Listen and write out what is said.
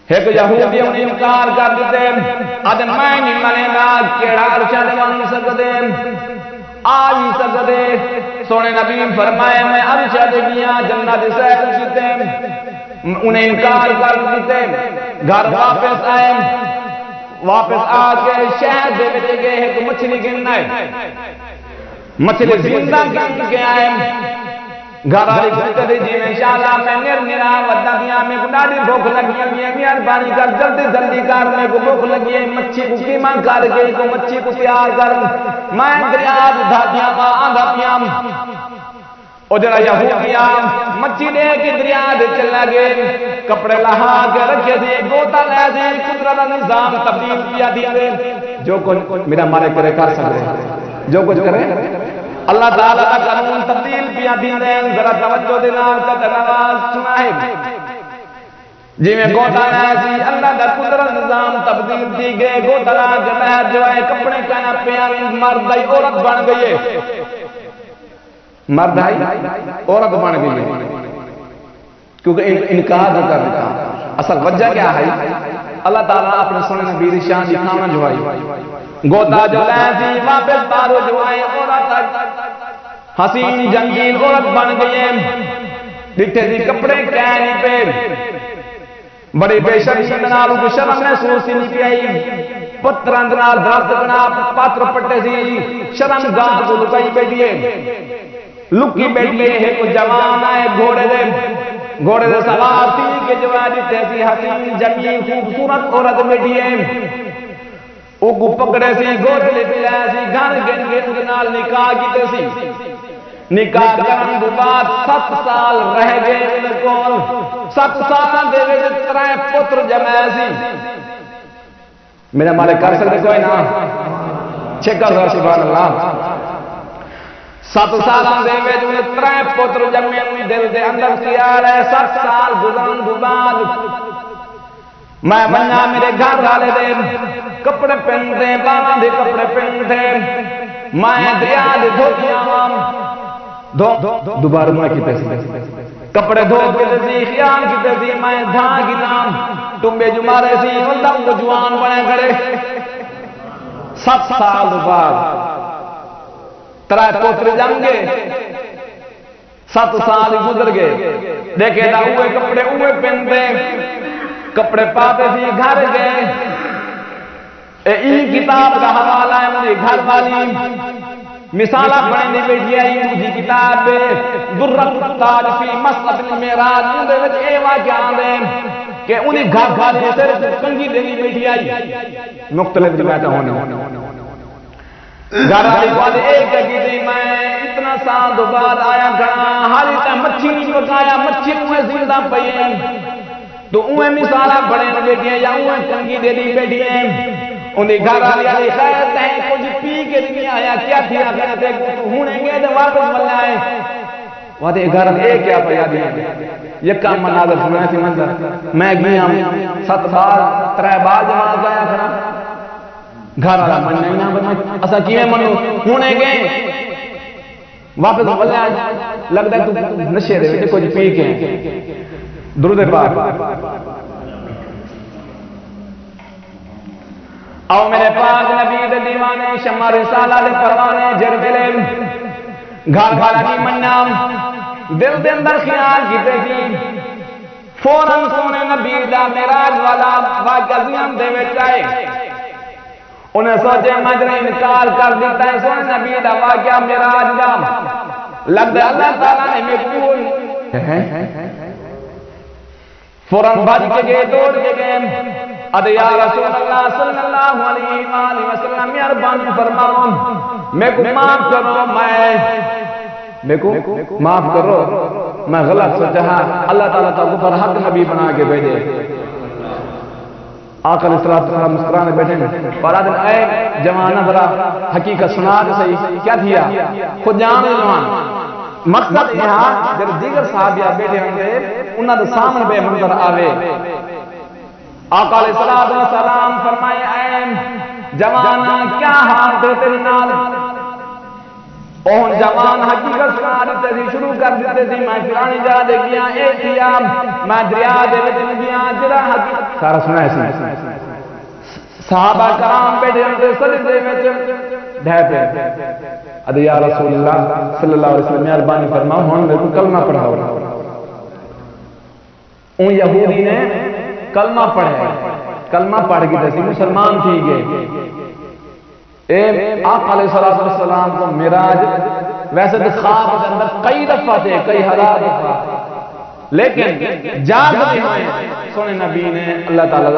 ایک یہودی انہیں انکار کر دیتے آدم میں نہیں منے گا کیڑا عرشہ دے بن سکتے آ بھی سکتے سونے نبی فرمائے میں عرشہ دے گیا جنت سیر کیتے انہیں انکار کر دیتے گھر واپس آئے واپس آ کے شہر دے بچے گئے ایک مچھلی گننا ہے مچھلی زندہ گن کے آئے گھر آئی گھر جی میں انشاءاللہ میں نرا ودا دیا میں کو ڈاڑی بھوک لگی ہے مہربانی کر جلدی جلدی کر میں کو بھوک لگی ہے مچھی کو قیمہ کر گئی کو مچھی کو تیار کر میں دریا اٹھا دیا با آندھا پیام او جڑا یہودیا مچھی دے کے دریا دے چلا گئے کپڑے لہا کے رکھے تھے گوتا لے دے قدرت نظام تبدیل کیا دیا جو کچھ میرا مارے کرے کر سکتے جو کچھ کرے اللہ تعالیٰ کا قانون تبدیل کیا دیا ذرا توجہ دینا کا نواز سنائے جی میں گوتا لے سی اللہ کا قدرت نظام تبدیل دی گئے گوتا لے کے مہر جو ہے کپڑے کہنا پیاری مرد آئی عورت بن گئی ہے مرد آئی عورت بن گئی ہے کیونکہ انکار نہ کر دیتا اصل وجہ کیا ہے اللہ تعالیٰ اپنے سنے نبی رشان دکھانا جو آئی گوتا جو لے سی واپس بارو جو آئے عورت حسین جنگیل عورت بن گئی ہے ڈٹھے سی کپڑے کہنی پہ بڑی بے شرم نالو کو شرم محسوس ہی نہیں پی آئی پتران نال درد بنا پاتر پٹے سی شرم گاہ کو لکائی بیٹھیے لکی بیٹھیے ہے کو جوان آئے گھوڑے دے سوار تھی کہ جوانی تیسی حسین جمیل خوبصورت عورت بیٹھیے او کو پکڑے سی گوڑ لے پلائے سی گھر گن گن نال نکاح کیتے سی نکاح کرن دے بعد 7 سال رہ گئے ان کو 7 سال دے وچ 3 پتر جمع سی میرا مالک کر سکتے کوئی نہ چھکا سا سبحان اللہ 7 سال دے وچ ان 3 پتر جمع دل دے اندر کیا رہے 7 سال گزرن دے بعد میں بننا میرے گھر والے دے کپڑے پہنتے باواں دے کپڑے پہنتے میں دریا دے دوبارہ میں کیتے سی کپڑے دھو کے سی خیال کیتے سی میں دھا گیتام ٹمبے جو مارے سی ولدم کو جوان بنے کھڑے 7 سال بعد 3 پوتر جم گئے 7 سال گزر گئے دیکھے دا ہوئے کپڑے ہوئے پہنتے کپڑے پاتے سی گھر گئے این کتاب کا حوالہ ہے مجھے گھر والی مثالہ پڑھنے بیٹھی آئی مجھے کتاب پہ دررت التاج فی مسلب المعراج اندھے وچ اے واقعہ دے کہ انہیں گھر والی سے کنگی دینی بیٹھی آئی مختلف جگہ ہونے گھر والی ایک جگہ دی میں اتنا سال دو بعد آیا گھڑا حالی تا مچھی نہیں پکایا مچھی میں زندہ پئیں تو انہیں مثالہ پڑھنے بیٹھی ہیں یا انہیں کنگی دینی بیٹھی ہیں انہیں گھر والی خیر تہیں کچھ پی کے نہیں آیا کیا تھی آخر تے ہونے گے تو واپس مل آئے وہاں گھر ایک کیا پیا دیا یہ کام مناظر سنا سی منظر میں گیا 7 بار 3 بار جماعت آیا کھڑا گھر والا من نہیں نہ بنا اسا کیویں منو ہونے گئے واپس مل آئے لگتا ہے تو نشے دے وچ کچھ پی کے درود پاک او میرے پاک نبی دے دیوانے شمع رسالہ دے پروانے جرجلے گھر گھر کی منام دل دے اندر خیال کیتے سی فوراً سونے نبی دا معراج والا واقعہ ذہن دے وچ آئے انہیں سوچے مجرے انکار کر دیتا ہے سونے نبی دا واقعہ معراج دا لگتا ہے اللہ تعالیٰ نے مقبول فوراً بھج کے گئے دوڑ کے گئے ادھے یا رسول اللہ صلی اللہ علیہ وآلہ وسلم مہربانی فرماؤ میں کو معاف کرو میں کو معاف کرو میں غلط سوچا اللہ تعالیٰ تعالیٰ پر حق نبی بنا کے بھیجے آقا علیہ السلام مسکرانے بیٹھے پارا دن اے جوانہ برا حقیقت سنا دے صحیح کیا تھیا خود جان جوان مقصد یہاں جب دیگر صحابیہ بیٹھے ہوں گے انہاں دے سامنے بے منظر آوے آقا علیہ السلام فرمائے اے جوانا کیا حال دے تیری نال اون جوان حقیقت سنا دیتے تھی شروع کر دیتے تھی میں فلانی جا دے گیا اے تھیا میں دریا دے وچ گیا جڑا حقیقت سارا سنا ہے صحابہ کرام بیٹھے ہوتے سجدے وچ ڈھے پے ادے یا رسول اللہ صلی اللہ علیہ وسلم مہربانی فرماؤ ہن میرے کو کلمہ پڑھاؤ اون یہودی نے کلمہ پڑھا کلمہ پڑھ کے تے مسلمان تھی گئے اے آقا علیہ الصلوۃ والسلام کو معراج ویسے تو خواب کے اندر کئی دفعہ تھے کئی ہزار دفعہ لیکن جاگ دے سونے نبی نے اللہ تعالی